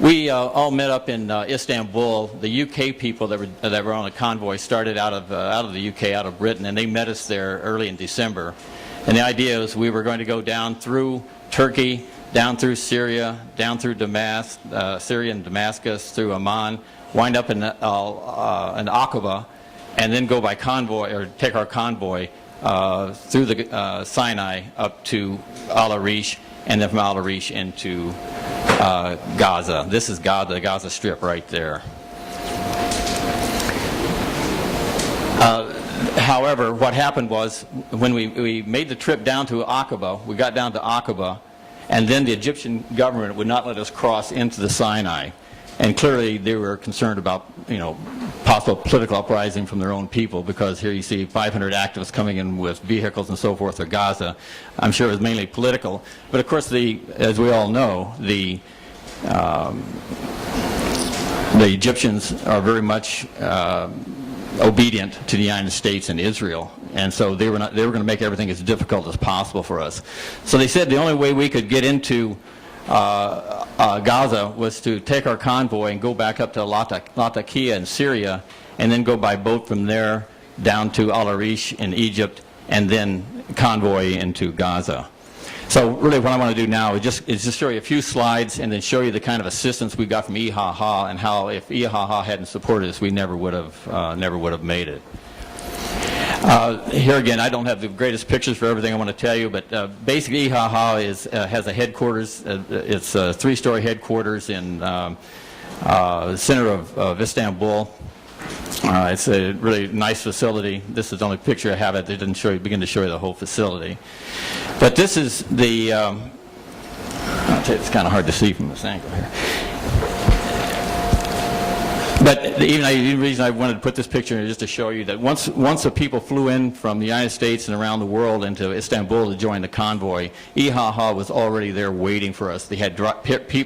We all met up in Istanbul. The UK people that were on a convoy started out of the UK, out of Britain, and they met us there early in December. And the idea was we were going to go down through Turkey, down through Syria, down through Syria and Damascus, through Amman, wind up in Aqaba, and then go by convoy, or take our convoy through the Sinai up to Al-Arish, and then from Al-Arish into Gaza. This is Gaza, the Gaza Strip right there. However, what happened was when we made the trip down to Aqaba, we got down to Aqaba, and then the Egyptian government would not let us cross into the Sinai. And clearly they were concerned about, possible political uprising from their own people, because here you see 500 activists coming in with vehicles and so forth to Gaza. I'm sure it was mainly political. But of course, as we all know, the Egyptians are very much obedient to the United States and Israel, and so they were going to make everything as difficult as possible for us. So they said the only way we could get into Gaza was to take our convoy and go back up to Latakia in Syria, and then go by boat from there down to Al-Arish in Egypt, and then convoy into Gaza. So really what I want to do now is just show you a few slides and then show you the kind of assistance we got from IHH, and how if IHH hadn't supported us, we never would have made it. Here again, I don't have the greatest pictures for everything I want to tell you, but basically IHH has a headquarters. It's a 3-story headquarters in the center of Istanbul. It's a really nice facility. This is the only picture I have. It didn't begin to show you the whole facility. But this is the, I'll tell you, it's kind of hard to see from this angle here. But the reason I wanted to put this picture in is just to show you that once the people flew in from the United States and around the world into Istanbul to join the convoy, IHH was already there waiting for us. They had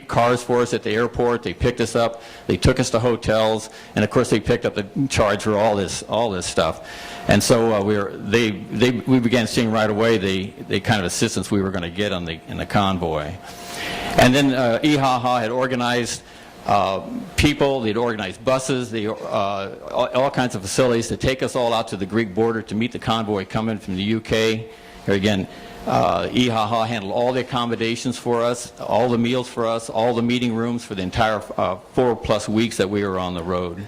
cars for us at the airport. They picked us up. They took us to hotels, and of course they picked up the charge for all this stuff. And so we began seeing right away the kind of assistance we were going to get in the convoy. And then IHH had organized people, they'd organized buses, all kinds of facilities to take us all out to the Greek border to meet the convoy coming from the UK. Here again, IHH handled all the accommodations for us, all the meals for us, all the meeting rooms for the entire 4+ weeks that we were on the road.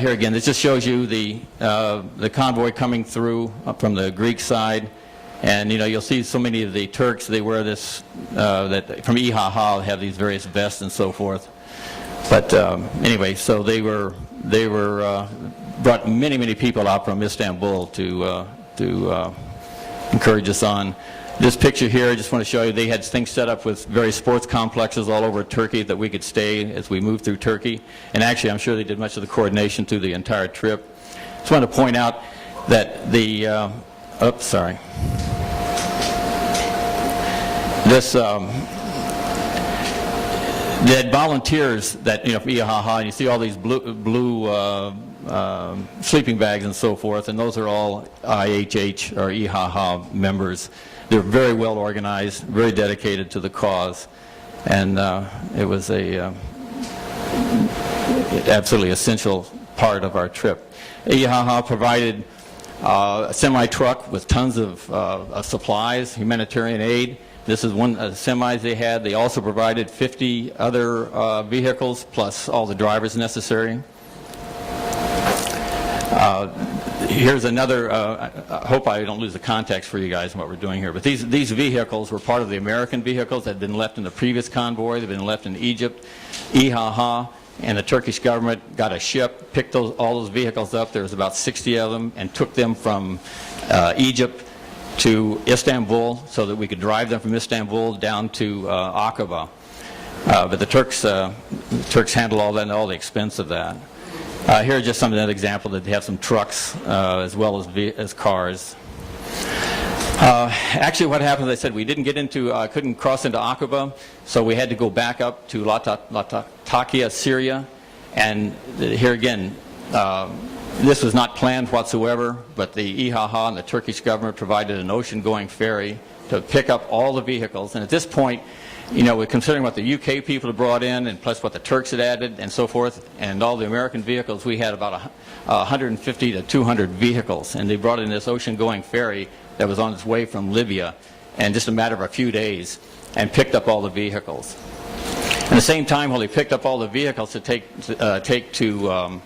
Here again, this just shows you the convoy coming through from the Greek side. And you'll see so many of the Turks, they wear this, that from IHH have these various vests and so forth. But anyway, so they brought many people out from Istanbul to encourage us on. This picture here, I just want to show you, they had things set up with various sports complexes all over Turkey that we could stay as we moved through Turkey. And actually, I'm sure they did much of the coordination through the entire trip. Just want to point out that the, oops, sorry. They had volunteers that, from IHH, and you see all these blue sleeping bags and so forth, and those are all IHH or IHH members. They're very well organized, very dedicated to the cause, and it was a absolutely essential part of our trip. IHH provided a semi-truck with tons of supplies, humanitarian aid. This is one of the semis they had. They also provided 50 other vehicles, plus all the drivers necessary. Here's another, I hope I don't lose the context for you guys in what we're doing here, but these vehicles were part of the American vehicles that had been left in the previous convoy. They'd been left in Egypt. IHH and the Turkish government got a ship, picked all those vehicles up. There was about 60 of them, and took them from Egypt to Istanbul so that we could drive them from Istanbul down to Aqaba. But the Turks handled all that and all the expense of that. Here's just some of that example that they have some trucks as well as cars. Actually, what happened, as I said, we didn't couldn't cross into Aqaba, so we had to go back up to Latakia, Syria. And here again, this was not planned whatsoever, but the IHH and the Turkish government provided an ocean-going ferry to pick up all the vehicles. And at this point, considering what the UK people had brought in, and plus what the Turks had added, and so forth, and all the American vehicles, we had about 150 to 200 vehicles, and they brought in this ocean-going ferry that was on its way from Libya, in just a matter of a few days, and picked up all the vehicles. At the same time, while they picked up all the vehicles to take to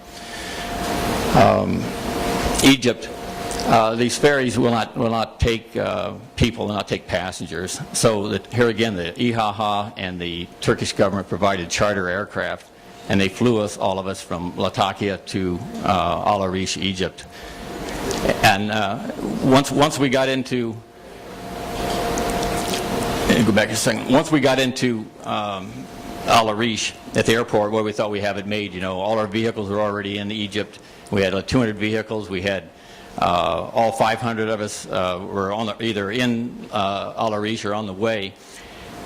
Egypt, these ferries will not take people, will not take passengers. So here again, the IHH and the Turkish government provided charter aircraft, and they flew all of us from Latakia to Al Arish, Egypt. And once we got into, go back a second. Once we got into Al Arish at the airport, where we thought we have it made, all our vehicles were already in Egypt. We had 200 vehicles. We had all 500 of us were either in Al Arish or on the way.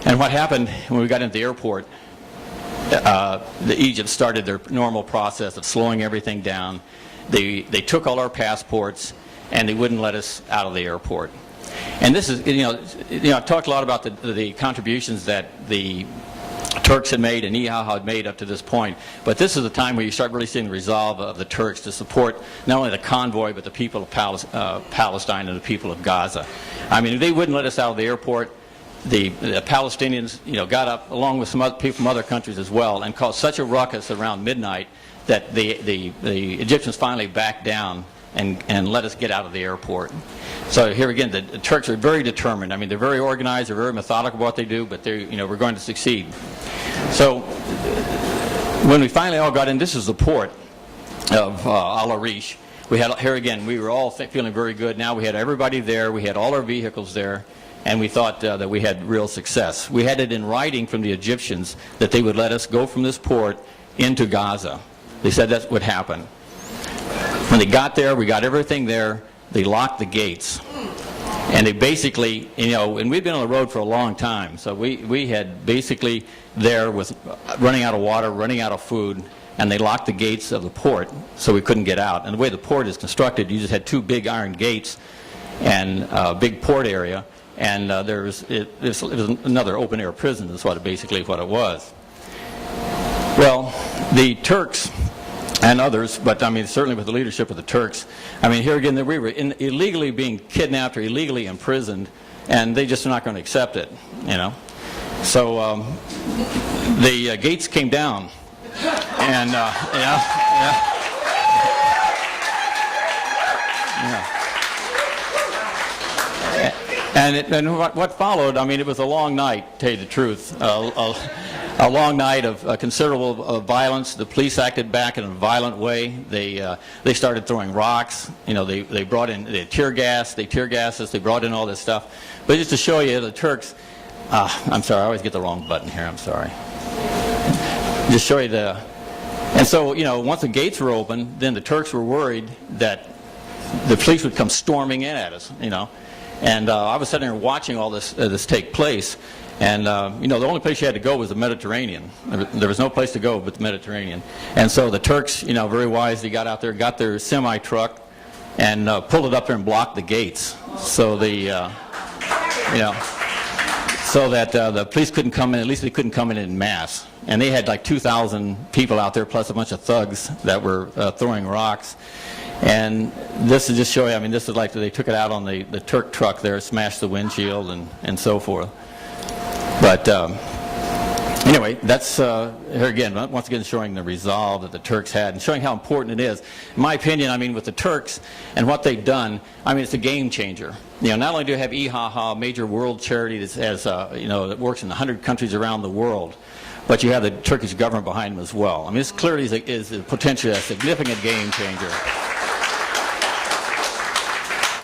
And what happened when we got into the airport, Egypt started their normal process of slowing everything down. They took all our passports, and they wouldn't let us out of the airport. And this is, I've talked a lot about the contributions that the Turks had made and IHH had made up to this point, but this is the time where you start really seeing the resolve of the Turks to support not only the convoy but the people of Palestine and the people of Gaza. I mean, if they wouldn't let us out of the airport, the Palestinians, got up along with some other people from other countries as well and caused such a ruckus around midnight that the Egyptians finally backed down and let us get out of the airport. So here again, the Turks are very determined. I mean, they're very organized, they're very methodical about what they do, but we're going to succeed. So when we finally all got in, this is the port of Al Arish. We had, here again, we were all feeling very good. Now we had everybody there, we had all our vehicles there, and we thought that we had real success. We had it in writing from the Egyptians that they would let us go from this port into Gaza. They said that would happen. When they got there, we got everything there, they locked the gates. And they basically, and we'd been on the road for a long time, so we had basically there with running out of water, running out of food, and they locked the gates of the port so we couldn't get out. And the way the port is constructed, you just had two big iron gates and a big port area, and it was another open-air prison is basically what it was. Well, the Turks and others, but I mean certainly with the leadership of the Turks, I mean here again we were illegally being kidnapped or illegally imprisoned, and they just are not going to accept it, So the gates came down, and And what followed, I mean, it was a long night, to tell you the truth. A long night of considerable violence. The police acted back in a violent way. They started throwing rocks. They brought in tear gas. They tear gassed us. They brought in all this stuff. But just to show you, the Turks. I'm sorry, I always get the wrong button here. I'm sorry. Just show you the. And so once the gates were open, then the Turks were worried that the police would come storming in at us. And I was sitting there watching all this take place. And, the only place you had to go was the Mediterranean. There was no place to go but the Mediterranean. And so the Turks, very wisely got out there, got their semi-truck, and pulled it up there and blocked the gates. So so that the police couldn't come in, at least they couldn't come in mass. And they had like 2,000 people out there, plus a bunch of thugs that were throwing rocks. And this is just showing, I mean, this is like they took it out on the Turk truck there, smashed the windshield and so forth. But anyway, that's here again, once again showing the resolve that the Turks had and showing how important it is. In my opinion, I mean, with the Turks and what they've done, I mean, it's a game changer. Not only do you have IHH, a major world charity that has, that works in 100 countries around the world, but you have the Turkish government behind them as well. I mean, this clearly is potentially a significant game changer.